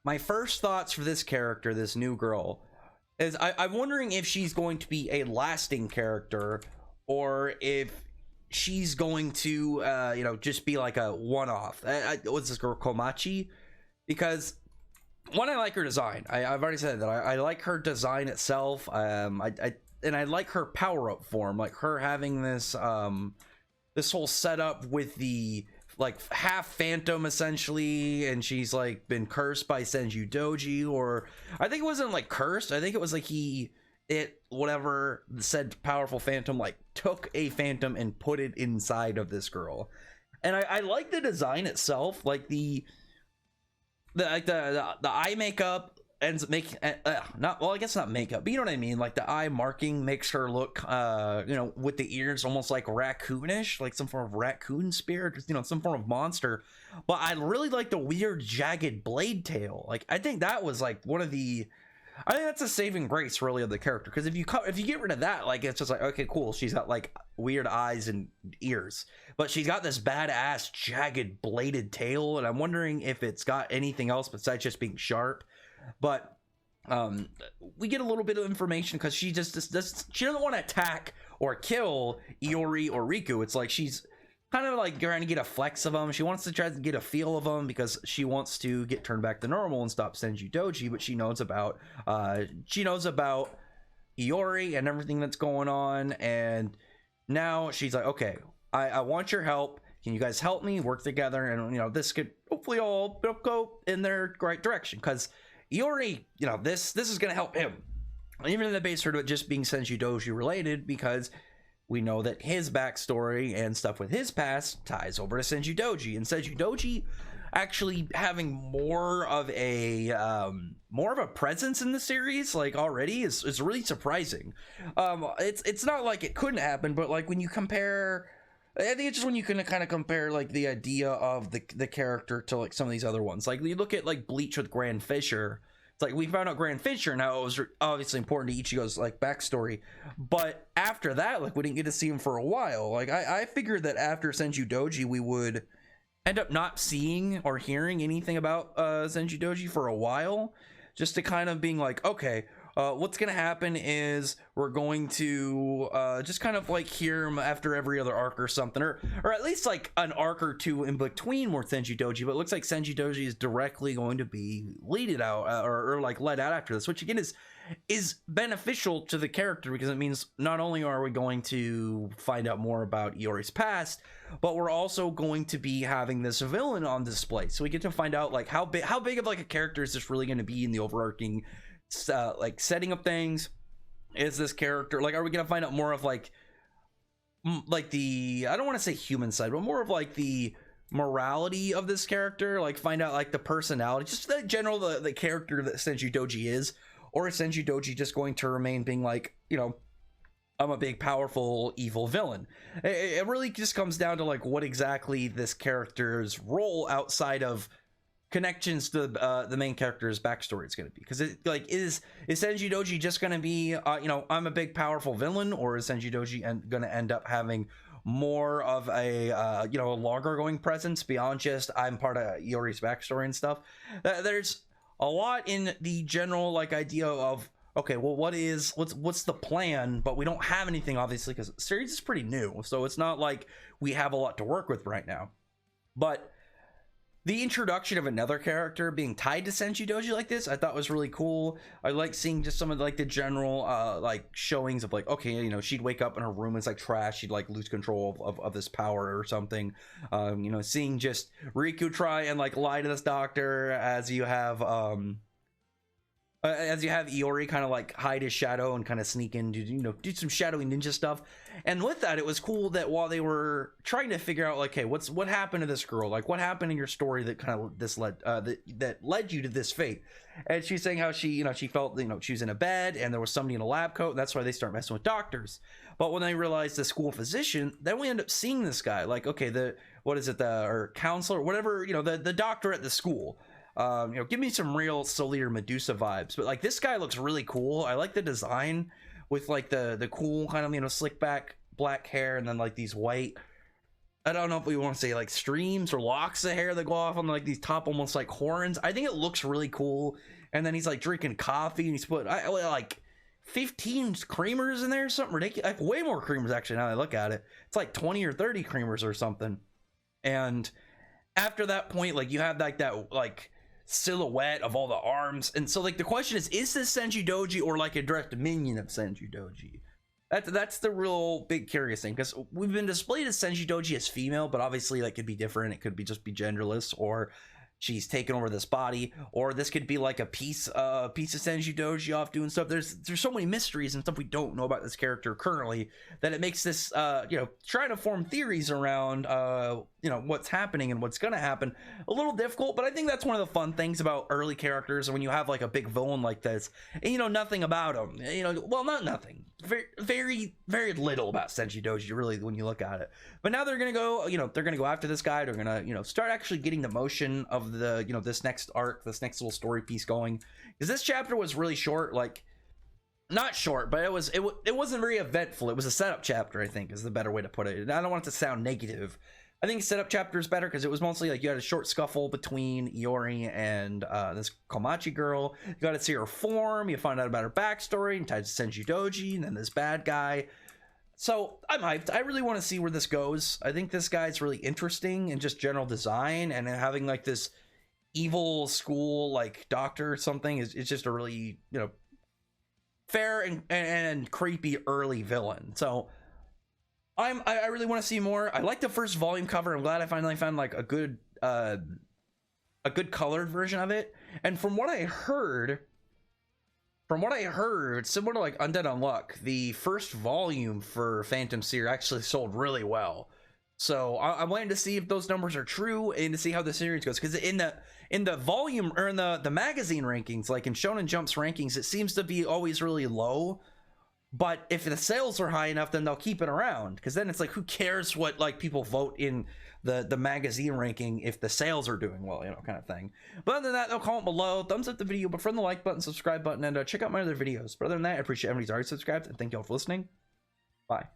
my first thoughts for this character, this new girl, is I'm wondering if she's going to be a lasting character, or if she's going to just be like a one-off. What's this girl, Komachi? Because one, I like her design. I've already said that I like her design itself. I like her power-up form, like her having this this whole setup with the like half phantom essentially, and she's like been cursed by Senju Doji, or I think it wasn't like cursed. I think it was like whatever said powerful phantom like took a phantom and put it inside of this girl. And I like the design itself, like the eye makeup ends up making not, well, I guess not makeup, but you know what I mean, like the eye marking makes her look with the ears almost like raccoonish, like some form of raccoon spirit, some form of monster. But I really like the weird jagged blade tail. Like I think that was like I think that's a saving grace really of the character, because if you get rid of that, like it's just like, okay, cool, she's got like weird eyes and ears, but she's got this badass jagged bladed tail, and I'm wondering if it's got anything else besides just being sharp. But we get a little bit of information because she she doesn't want to attack or kill Iori or Riku. It's like she's kind of like trying to get a flex of them. She wants to try to get a feel of them because she wants to get turned back to normal and stop Senju Doji. But she knows about Iori and everything that's going on, and now she's like, okay, I want your help. Can you guys help me work together? And this could hopefully all go in their right direction, because Iori, this is going to help him, even in the base sort of just being Senju Doji related, because we know that his backstory and stuff with his past ties over to Senju Doji, and Senju Doji actually having more of a presence in the series like already is really surprising. It's not like it couldn't happen, but like when you compare, I think it's just when you can kind of compare like the idea of the character to like some of these other ones. Like you look at like Bleach with Grand Fisher. It's like we found out Grand Fisher and how it was obviously important to Ichigo's like backstory, but after that, like we didn't get to see him for a while. Like I figured that after Senju Doji we would end up not seeing or hearing anything about Senju Doji for a while, just to kind of being like, okay, what's gonna happen is we're going to just kind of like hear him after every other arc or something, or at least like an arc or two in between more Senju Doji. But it looks like Senju Doji is directly going to be leaded out or like let out after this, which again is beneficial to the character, because it means not only are we going to find out more about Iori's past, but we're also going to be having this villain on display, so we get to find out like how big of like a character is this really going to be in the overarching like setting up things. Is this character like, are we gonna find out more of like the, I don't want to say human side, but more of like the morality of this character, like find out like the personality, just the general the character that Senju Doji is, or is Senju Doji just going to remain being like, I'm a big powerful evil villain? It really just comes down to like what exactly this character's role outside of connections to the main character's backstory is going to be, because it like is Senju Doji just going to be I'm a big powerful villain, or is Senju Doji going to end up having more of a a longer going presence beyond just I'm part of Iori's backstory and stuff? There's a lot in the general like idea of, okay, well, what's the plan, but we don't have anything obviously because the series is pretty new, so it's not like we have a lot to work with right now. But the introduction of another character being tied to Senju Doji like this, I thought was really cool. I like seeing just some of like the general like showings of like, okay, she'd wake up in her room, it's like trash, she'd like lose control of this power or something. Seeing just Riku try and like lie to this doctor as you have Iori kind of like hide his shadow and kind of sneak in to do some shadowy ninja stuff. And with that, it was cool that while they were trying to figure out like, hey, what happened to this girl, like what happened in your story that kind of that led you to this fate. And she's saying how she felt she was in a bed and there was somebody in a lab coat, and that's why they start messing with doctors. But when they realized the school physician, then we end up seeing this guy like, okay, the counselor, whatever, the doctor at the school. Give me some real Sully or Medusa vibes, but like this guy looks really cool. I like the design with like the cool kind of slick back black hair and then like these white I don't know if we want to say like streams or locks of hair that go off on like these top almost like horns. I think it looks really cool. And then he's like drinking coffee and he's put like 15 creamers in there, something ridiculous, like way more creamers actually now that I look at it. It's like 20 or 30 creamers or something. And after that point, like you have like that like silhouette of all the arms, and so like the question is this Senju Doji or like a direct minion of Senju Doji? That's the real big curious thing, because we've been displayed as Senju Doji as female, but obviously that could be different. It could be just be genderless, or she's taken over this body, or this could be like a piece of Senju Doji off doing stuff. There's so many mysteries and stuff we don't know about this character currently that it makes this trying to form theories around what's happening and what's gonna happen a little difficult. But I think that's one of the fun things about early characters, when you have like a big villain like this and you know nothing about him, well, not nothing, very very little about Senju Doji really when you look at it. But now they're gonna go after this guy. They're gonna start actually getting the motion of the this next arc, this next little story piece going, because this chapter was really short, like not short, but it wasn't very eventful. It was a setup chapter, I think is the better way to put it. And I don't want it to sound negative. I think setup chapter is better because it was mostly like you had a short scuffle between Iori and this Komachi girl. You got to see her form, you find out about her backstory and tied to Senju Doji, and then this bad guy. So I'm hyped. I really want to see where this goes. I think this guy's really interesting in just general design, and having like this evil school like doctor or something is just a really fair and creepy early villain. So I really want to see more. I like the first volume cover. I'm glad I finally found like a good colored version of it. And from what I heard, similar to like Undead Unluck, the first volume for Phantom Seer actually sold really well. So I wanted to see if those numbers are true and to see how the series goes, because in the volume or in the magazine rankings, like in Shonen Jump's rankings, it seems to be always really low. But if the sales are high enough, then they'll keep it around, because then it's like, who cares what like people vote in the magazine ranking if the sales are doing well, kind of thing. But other than that, they'll comment below, thumbs up the video, befriend the like button, subscribe button, and check out my other videos. But other than that, I appreciate everybody's already subscribed, and thank y'all for listening. Bye.